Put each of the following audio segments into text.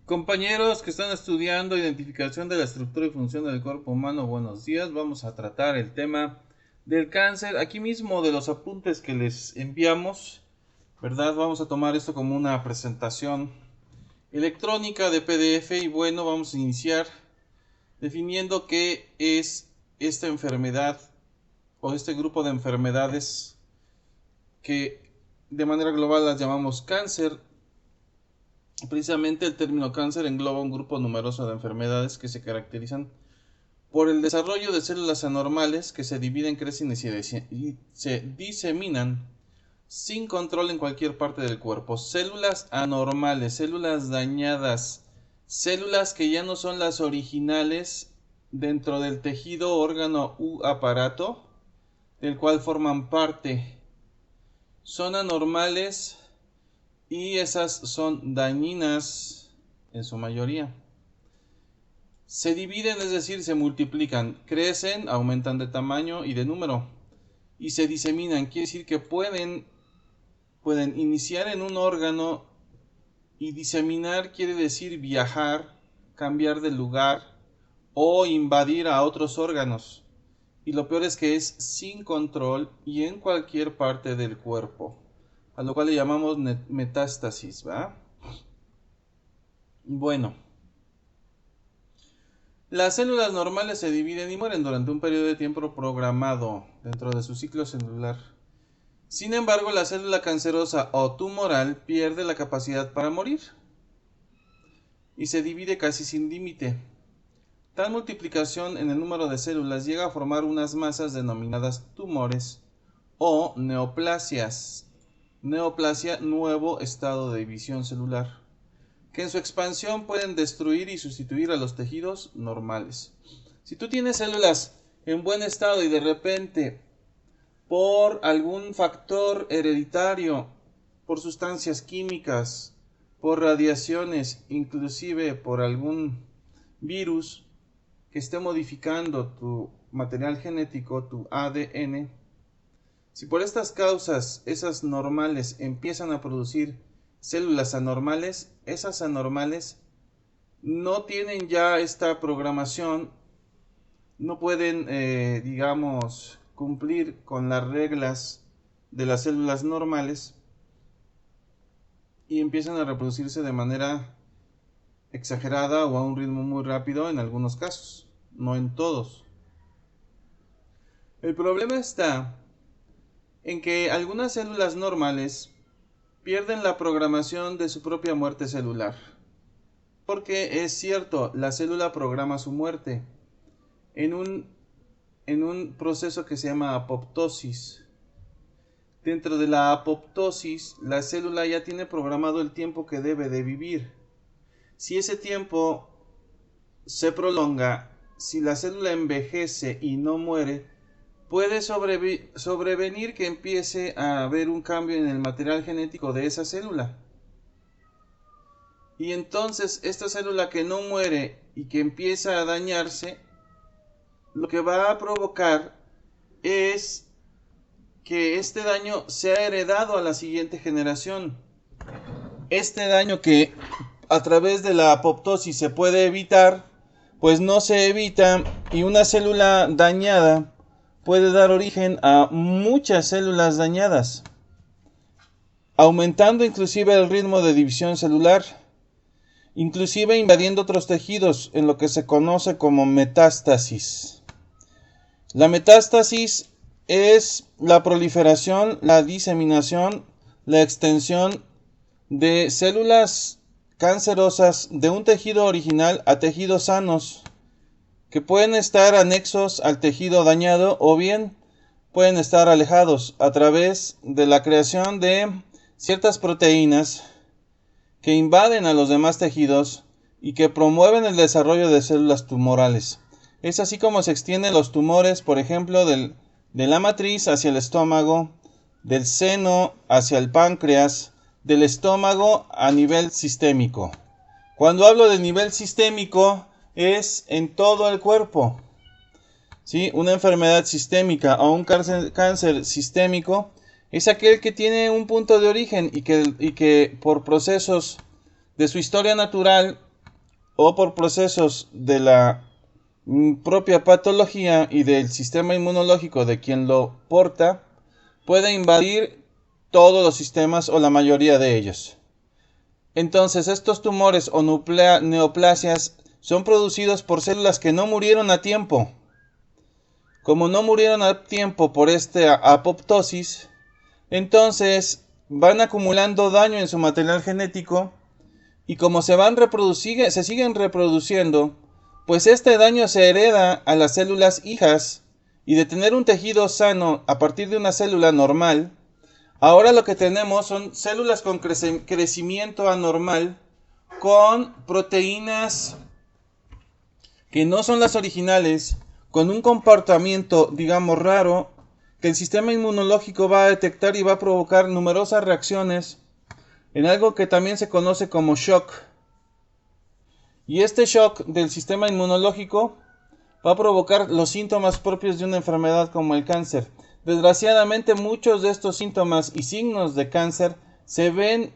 Compañeros que están estudiando identificación de la estructura y función del cuerpo humano, buenos días. Vamos a tratar el tema del cáncer. Aquí mismo de los apuntes que les enviamos, ¿verdad? Vamos a tomar esto como una presentación electrónica de PDF y bueno, vamos a iniciar definiendo qué es esta enfermedad o este grupo de enfermedades que de manera global las llamamos cáncer. Precisamente el término cáncer engloba un grupo numeroso de enfermedades que se caracterizan por el desarrollo de células anormales que se dividen, crecen y se diseminan sin control en cualquier parte del cuerpo. Células anormales, células dañadas, células que ya no son las originales dentro del tejido, órgano u aparato del cual forman parte. Son anormales y esas son dañinas en su mayoría. Se dividen, es decir, se multiplican, crecen, aumentan de tamaño y de número y se diseminan, quiere decir que pueden iniciar en un órgano y diseminar quiere decir viajar, cambiar de lugar o invadir a otros órganos. Y lo peor es que es sin control y en cualquier parte del cuerpo, a lo cual le llamamos metástasis, ¿va? Bueno, las células normales se dividen y mueren durante un periodo de tiempo programado dentro de su ciclo celular. Sin embargo, la célula cancerosa o tumoral pierde la capacidad para morir y se divide casi sin límite. Tal multiplicación en el número de células llega a formar unas masas denominadas tumores o neoplasias. Neoplasia, nuevo estado de división celular, que en su expansión pueden destruir y sustituir a los tejidos normales. Si tú tienes células en buen estado y de repente por algún factor hereditario, por sustancias químicas, por radiaciones, inclusive por algún virus que esté modificando tu material genético, tu ADN, si por estas causas esas normales empiezan a producir células anormales, esas anormales no tienen ya esta programación, no pueden, digamos, cumplir con las reglas de las células normales y empiezan a reproducirse de manera exagerada o a un ritmo muy rápido en algunos casos, no en todos. El problema está en que algunas células normales pierden la programación de su propia muerte celular. Porque es cierto, la célula programa su muerte en un proceso que se llama apoptosis. Dentro de la apoptosis, la célula ya tiene programado el tiempo que debe de vivir. Si ese tiempo se prolonga, si la célula envejece y no muere, puede sobrevenir que empiece a haber un cambio en el material genético de esa célula. Y entonces esta célula que no muere y que empieza a dañarse, lo que va a provocar es que este daño sea heredado a la siguiente generación. Este daño que a través de la apoptosis se puede evitar, pues no se evita y una célula dañada puede dar origen a muchas células dañadas, aumentando inclusive el ritmo de división celular, inclusive invadiendo otros tejidos en lo que se conoce como metástasis. La metástasis es la proliferación, la diseminación, la extensión de células cancerosas de un tejido original a tejidos sanos, que pueden estar anexos al tejido dañado o bien pueden estar alejados a través de la creación de ciertas proteínas que invaden a los demás tejidos y que promueven el desarrollo de células tumorales. Es así como se extienden los tumores, por ejemplo, de la matriz hacia el estómago, del seno hacia el páncreas, del estómago a nivel sistémico. Cuando hablo de nivel sistémico, es en todo el cuerpo. ¿Sí? Una enfermedad sistémica o un cáncer sistémico es aquel que tiene un punto de origen y que por procesos de su historia natural o por procesos de la propia patología y del sistema inmunológico de quien lo porta, puede invadir todos los sistemas o la mayoría de ellos. Entonces, estos tumores o neoplasias son producidos por células que no murieron a tiempo. Como no murieron a tiempo por esta apoptosis, entonces van acumulando daño en su material genético y como se siguen reproduciendo, pues este daño se hereda a las células hijas y de tener un tejido sano a partir de una célula normal, ahora lo que tenemos son células con crecimiento anormal con proteínas que no son las originales, con un comportamiento, digamos, raro, que el sistema inmunológico va a detectar y va a provocar numerosas reacciones en algo que también se conoce como shock. Y este shock del sistema inmunológico va a provocar los síntomas propios de una enfermedad como el cáncer. Desgraciadamente, muchos de estos síntomas y signos de cáncer se ven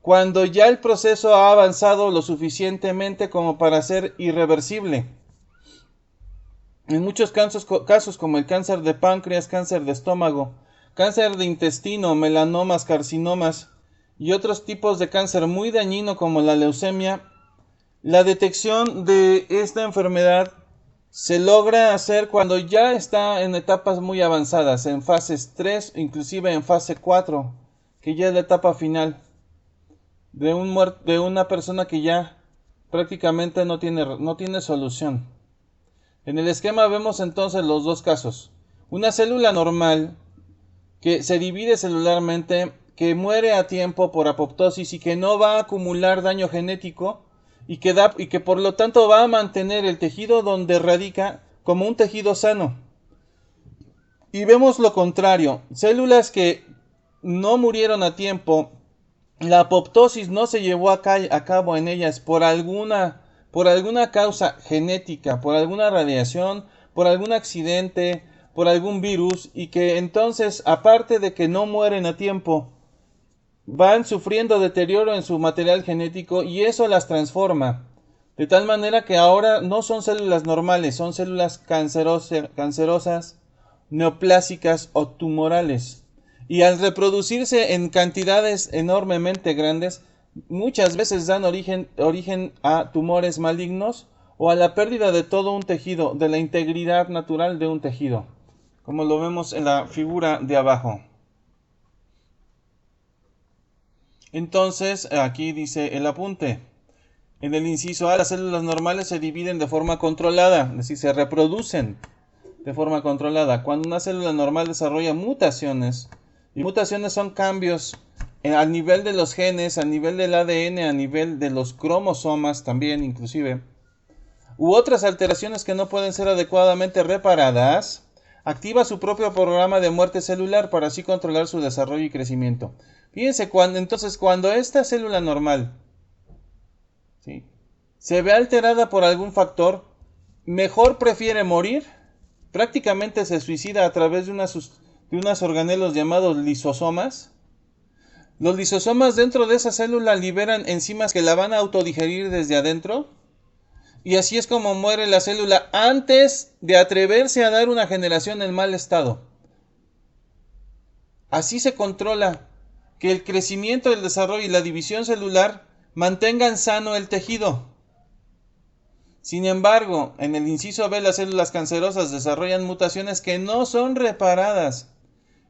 cuando ya el proceso ha avanzado lo suficientemente como para ser irreversible. En muchos casos como el cáncer de páncreas, cáncer de estómago, cáncer de intestino, melanomas, carcinomas y otros tipos de cáncer muy dañino como la leucemia, la detección de esta enfermedad se logra hacer cuando ya está en etapas muy avanzadas, en fases 3, inclusive en fase 4, que ya es la etapa final de una persona que ya prácticamente no tiene solución. En el esquema vemos entonces los dos casos. Una célula normal que se divide celularmente, que muere a tiempo por apoptosis y que no va a acumular daño genético y que por lo tanto va a mantener el tejido donde radica como un tejido sano. Y vemos lo contrario, células que no murieron a tiempo, la apoptosis no se llevó a cabo en ellas por alguna causa genética, por alguna radiación, por algún accidente, por algún virus, y que entonces, aparte de que no mueren a tiempo, van sufriendo deterioro en su material genético y eso las transforma. De tal manera que ahora no son células normales, son células cancerosas, neoplásicas o tumorales. Y al reproducirse en cantidades enormemente grandes, muchas veces dan origen a tumores malignos o a la pérdida de todo un tejido, de la integridad natural de un tejido, como lo vemos en la figura de abajo. Entonces, aquí dice el apunte. En el inciso A, las células normales se dividen de forma controlada, es decir, se reproducen de forma controlada. Cuando una célula normal desarrolla mutaciones, y mutaciones son cambios a nivel de los genes, a nivel del ADN, a nivel de los cromosomas también inclusive, u otras alteraciones que no pueden ser adecuadamente reparadas, activa su propio programa de muerte celular para así controlar su desarrollo y crecimiento. Fíjense, cuando esta célula normal, ¿sí?, se ve alterada por algún factor, mejor prefiere morir, prácticamente se suicida a través de unos organelos llamados lisosomas. Los lisosomas dentro de esa célula liberan enzimas que la van a autodigerir desde adentro, y así es como muere la célula antes de atreverse a dar una generación en mal estado. Así se controla que el crecimiento, el desarrollo y la división celular mantengan sano el tejido. Sin embargo, en el inciso B, las células cancerosas desarrollan mutaciones que no son reparadas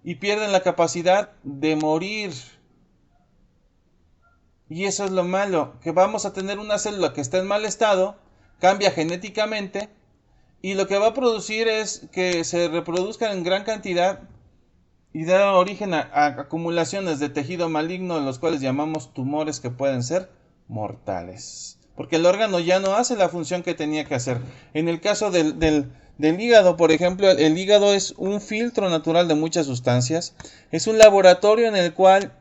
y pierden la capacidad de morir. Y eso es lo malo, que vamos a tener una célula que está en mal estado, cambia genéticamente, y lo que va a producir es que se reproduzcan en gran cantidad y da origen a acumulaciones de tejido maligno, los cuales llamamos tumores, que pueden ser mortales. Porque el órgano ya no hace la función que tenía que hacer. En el caso del hígado, por ejemplo, el hígado es un filtro natural de muchas sustancias. Es un laboratorio en el cual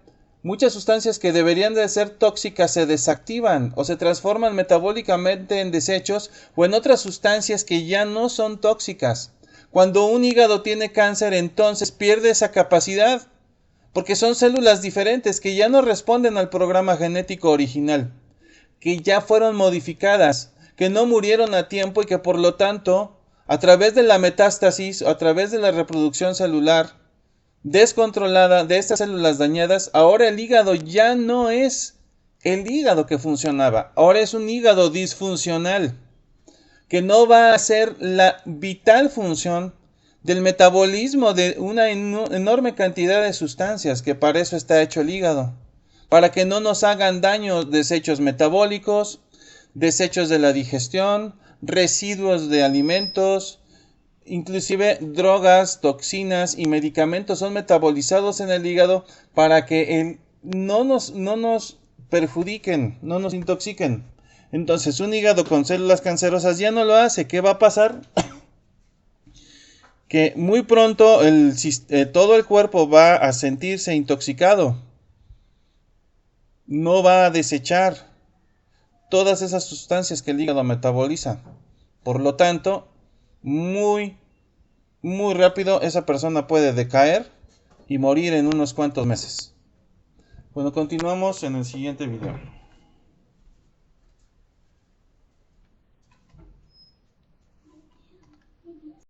muchas sustancias que deberían de ser tóxicas se desactivan o se transforman metabólicamente en desechos o en otras sustancias que ya no son tóxicas. Cuando un hígado tiene cáncer, entonces pierde esa capacidad, porque son células diferentes que ya no responden al programa genético original, que ya fueron modificadas. que no murieron a tiempo y que por lo tanto, a través de la metástasis, a través de la reproducción celular descontrolada de estas células dañadas, ahora el hígado ya no es el hígado que funcionaba, ahora es un hígado disfuncional, que no va a hacer la vital función del metabolismo de una enorme cantidad de sustancias, que para eso está hecho el hígado, para que no nos hagan daño desechos metabólicos, desechos de la digestión, residuos de alimentos, inclusive drogas, toxinas y medicamentos son metabolizados en el hígado para que no nos perjudiquen, no nos intoxiquen. Entonces un hígado con células cancerosas ya no lo hace. ¿Qué va a pasar? Que muy pronto todo el cuerpo va a sentirse intoxicado. No va a desechar todas esas sustancias que el hígado metaboliza. Por lo tanto, muy rápido esa persona puede decaer y morir en unos cuantos meses. Bueno, continuamos en el siguiente video.